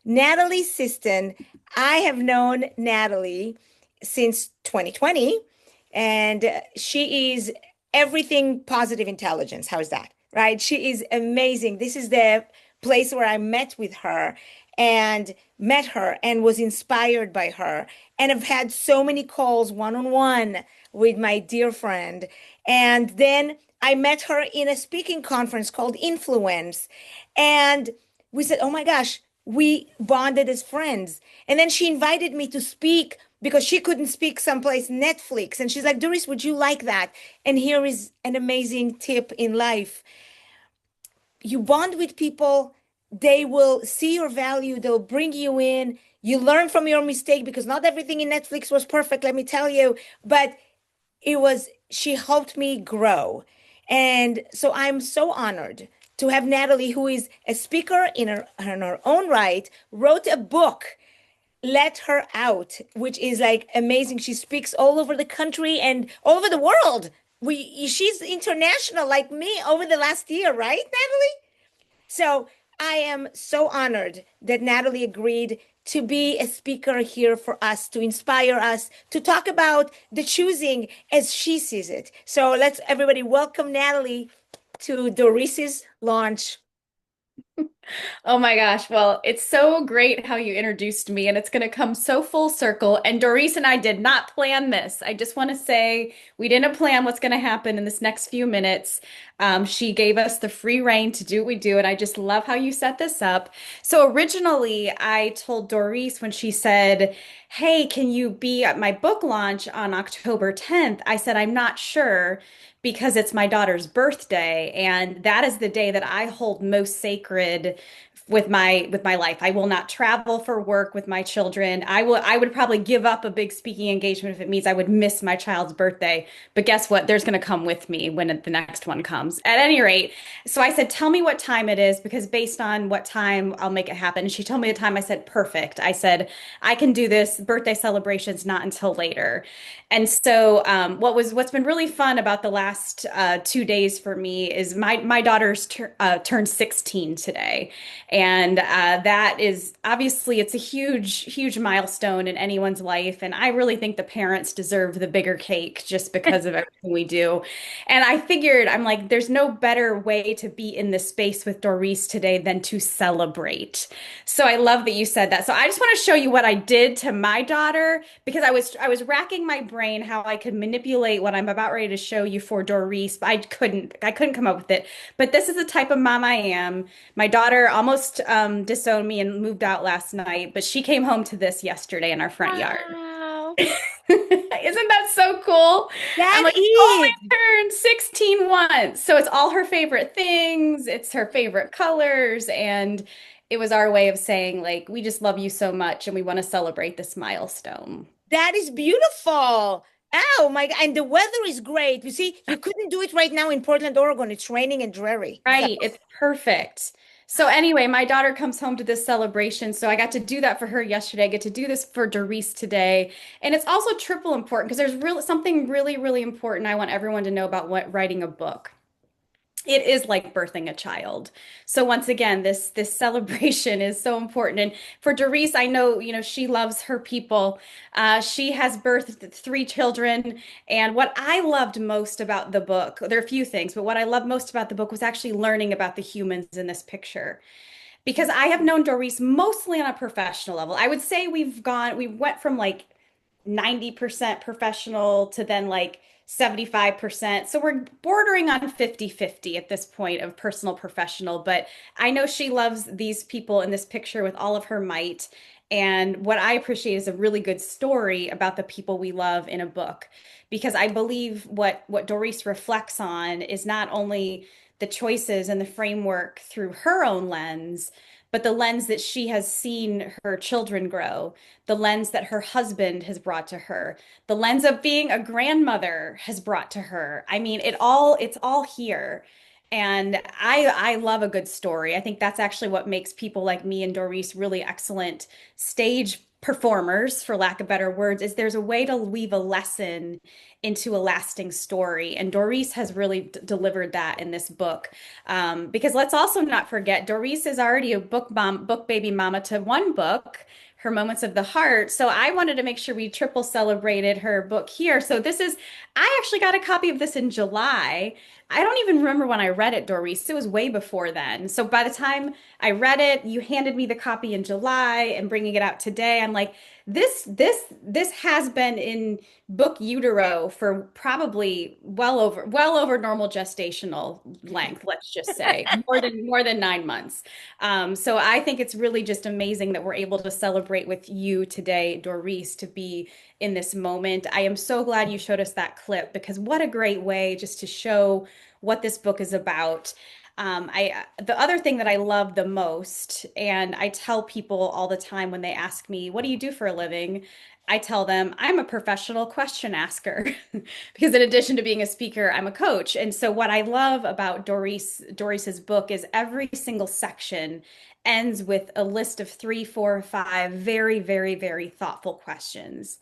Natalie Siston. I have known Natalie since 2020, and she is everything positive intelligence. How is that? Right? She is amazing. This is the place where I met her and was inspired by her. And I've had so many calls one on one with my dear friend. And then I met her in a speaking conference called Influence. And we said, oh my gosh, we bonded as friends. And then she invited me to speak because she couldn't speak someplace Netflix. And she's like, Doris, would you like that? And here is an amazing tip in life. You bond with people, they will see your value, they'll bring you in. You learn from your mistake because not everything in Netflix was perfect, let me tell you. But she helped me grow. And so I'm so honored to have Natalie, who is a speaker in her own right, wrote a book, Let Her Out, which is like amazing. She speaks all over the country and all over the world. She's international like me over the last year, right, Natalie? So I am so honored that Natalie agreed to be a speaker here for us, to inspire us, to talk about the choosing as she sees it. So let's everybody welcome Natalie to Dorice's launch. Oh my gosh. Well, it's so great how you introduced me, and it's going to come so full circle. And Doris and I did not plan this. I just want to say we didn't plan what's going to happen in this next few minutes. She gave us the free reign to do what we do, and I just love how you set this up. So originally, I told Doris when she said, "Hey, can you be at my book launch on October 10th?" I said, "I'm not sure." Because it's my daughter's birthday, and that is the day that I hold most sacred with my life. I will not travel for work with my children. I would probably give up a big speaking engagement if it means I would miss my child's birthday. But guess what? There's going to come with me when the next one comes. At any rate, so I said, "Tell me what time it is because based on what time I'll make it happen." And she told me the time. I said, "Perfect." I said, "I can do this birthday celebrations not until later." And so, what's been really fun about the last 2 days for me is my daughter's turned 16 today, and that is obviously it's a huge milestone in anyone's life. And I really think the parents deserve the bigger cake just because of everything we do. And I figured, I'm like, there's no better way to be in this space with Doris today than to celebrate. So I love that you said that. So I just want to show you what I did to my daughter because I was racking my brain how I could manipulate what I'm about ready to show you for Doris, but I couldn't come up with it. But this is the type of mom I am. My daughter almost disowned me and moved out last night, but she came home to this yesterday in our front yard. Wow. Isn't that so cool? I'm That like, is. only turned 16 once. So it's all her favorite things, it's her favorite colors, and it was our way of saying, like, we just love you so much and we want to celebrate this milestone. That is beautiful. Oh my God. And the weather is great. You see, you couldn't do it right now in Portland, Oregon. It's raining and dreary. So Right, it's perfect. So anyway, my daughter comes home to this celebration, so I got to do that for her yesterday. I get to do this for Doris today, and it's also triple important because there's real something really important I want everyone to know about what writing a book. It is like birthing a child. So once again, this celebration is so important. And for Doris, I know, she loves her people. She has birthed three children. And what I loved most about the book, there are a few things, but what I loved most about the book was actually learning about the humans in this picture. Because I have known Doris mostly on a professional level. I would say we went from like 90% professional to then like 75%. So we're bordering on 50-50 at this point of personal professional. But I know she loves these people in this picture with all of her might. And what I appreciate is a really good story about the people we love in a book. Because I believe what Doris reflects on is not only the choices and the framework through her own lens, but the lens that she has seen her children grow, the lens that her husband has brought to her, the lens of being a grandmother has brought to her. I mean, it's all here. And I love a good story. I think that's actually what makes people like me and Doris really excellent stage performers, for lack of better words, is there's a way to weave a lesson into a lasting story. And Dorice has really delivered that in this book. Because let's also not forget, Dorice is already a book mom, book baby mama to one book, Her Moments of the Heart. So I wanted to make sure we triple celebrated her book here. So this is, I actually got a copy of this in July. I don't even remember when I read it, Dorice. It was way before then. So by the time I read it, you handed me the copy in July and bringing it out today. I'm like, this has been in book utero for probably well over normal gestational length, let's just say, more than 9 months. So I think it's really just amazing that we're able to celebrate with you today, Dorice, to be in this moment. I am so glad you showed us that clip because what a great way just to show what this book is about. The other thing that I love the most, and I tell people all the time when they ask me, "What do you do for a living?" I tell them I'm a professional question asker because in addition to being a speaker, I'm a coach. And so what I love about Dorice's book is every single section ends with a list of three, four, five very, very, very thoughtful questions.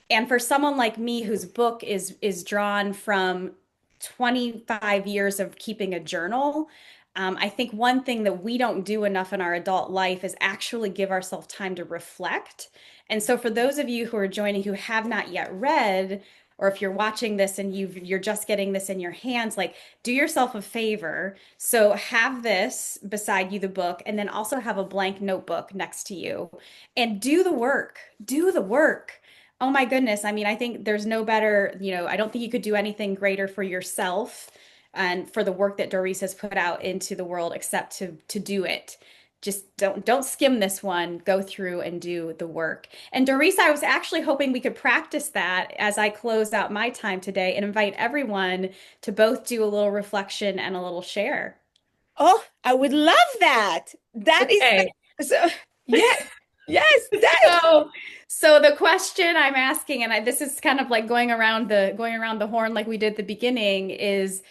And for someone like me whose book is drawn from 25 years of keeping a journal, I think one thing that we don't do enough in our adult life is actually give ourselves time to reflect. And so for those of you who are joining who have not yet read, or if you're watching this and you're just getting this in your hands, like do yourself a favor. So have this beside you, the book, and then also have a blank notebook next to you and do the work. Do the work. Oh my goodness. I mean, I think there's no better, I don't think you could do anything greater for yourself and for the work that Doris has put out into the world except to do it. Just don't skim this one. Go through and do the work. And Doris, I was actually hoping we could practice that as I close out my time today and invite everyone to both do a little reflection and a little share. Oh, I would love that. That is Okay. so, yes, yes, that. So, so the question I'm asking, and this is kind of like going around the horn like we did at the beginning, is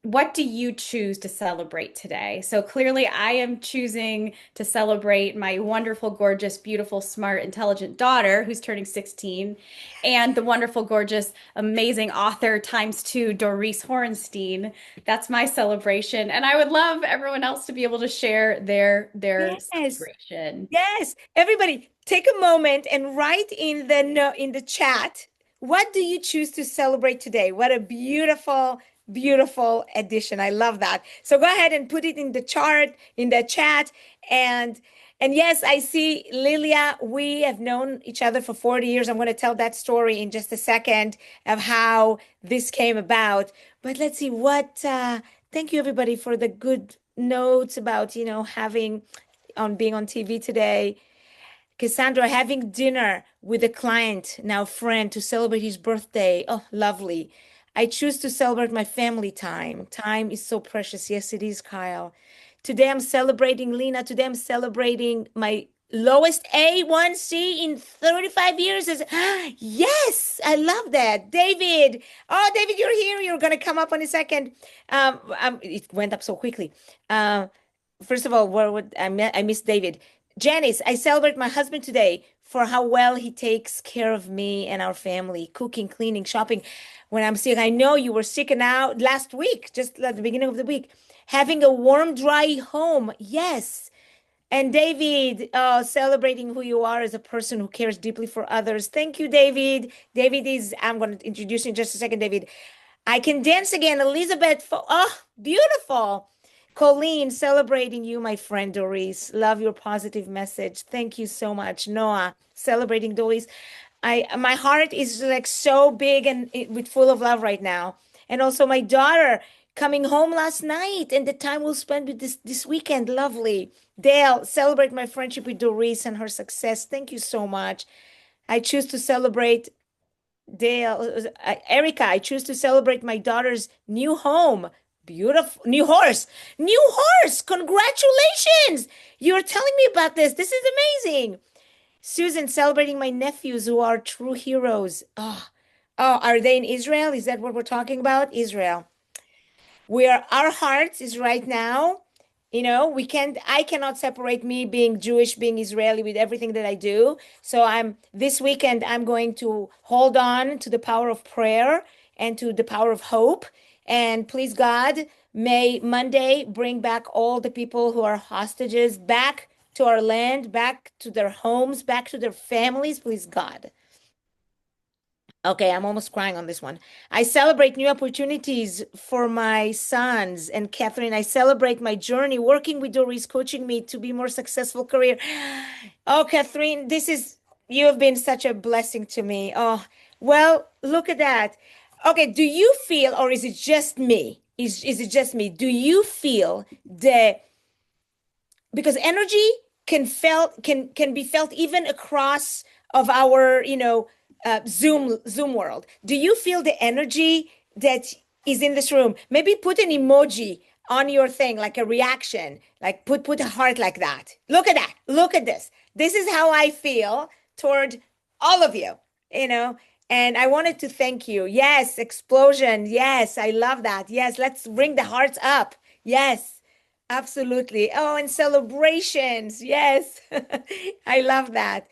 what do you choose to celebrate today? So clearly, I am choosing to celebrate my wonderful, gorgeous, beautiful, smart, intelligent daughter who's turning 16, and the wonderful, gorgeous, amazing author times two, Dorice Horenstein. That's my celebration, and I would love everyone else to be able to share their Yes. celebration. Yes, everybody, take a moment and write in the no, in the chat. What do you choose to celebrate today? What a beautiful, beautiful addition. I love that. So go ahead and put it in the chart, in the chat, and yes, I see Lilia. We have known each other for 40 years. I'm going to tell that story in just a second of how this came about. But let's see what. Thank you, everybody, for the good notes about having on being on TV today. Cassandra having dinner with a client, now friend, to celebrate his birthday. Oh, lovely. I choose to celebrate my family time. Time is so precious. Yes, it is, Kyle. Today I'm celebrating Lena. Today I'm celebrating my lowest A1C in 35 years. Yes, I love that. David. Oh, David, you're here. You're going to come up in a second. It went up so quickly. First of all, where would I miss David? Janice, I celebrate my husband today for how well he takes care of me and our family, cooking, cleaning, shopping when I'm sick. I know you were sick and out last week, just at the beginning of the week. Having a warm, dry home. Yes. And David, celebrating who you are as a person who cares deeply for others. Thank you, David. David is, I'm going to introduce you in just a second, David. I can dance again. Elizabeth, oh, beautiful. Colleen, celebrating you, my friend Doris. Love your positive message. Thank you so much. Noah, celebrating Doris. My heart is like so big and with full of love right now. And also my daughter coming home last night and the time we'll spend with this weekend. Lovely. Dale, celebrate my friendship with Doris and her success. Thank you so much. I choose to celebrate Dale, Erica, I choose to celebrate my daughter's new home. Beautiful new horse. New horse. Congratulations. You're telling me about this. This is amazing. Susan, celebrating my nephews who are true heroes. Oh, are they in Israel? Is that what we're talking about? Israel. Where our hearts is right now I cannot separate me being Jewish, being Israeli with everything that I do. So this weekend, I'm going to hold on to the power of prayer and to the power of hope. And please God, may Monday bring back all the people who are hostages back to our land, back to their homes, back to their families, please God. Okay, I'm almost crying on this one. I celebrate new opportunities for my sons and Catherine. I celebrate my journey working with Doris, coaching me to be more successful career. Oh, Catherine, you have been such a blessing to me. Oh, well, look at that. Okay, do you feel, or is it just me? Is it just me? Do you feel the because energy can be felt even across of our Zoom world. Do you feel the energy that is in this room? Maybe put an emoji on your thing, like a reaction, like put a heart like that. Look at that. Look at this. This is how I feel toward all of you, you know. And I wanted to thank you. Yes, explosion. Yes, I love that. Yes, let's bring the hearts up. Yes. Absolutely. Oh, and celebrations. Yes. I love that.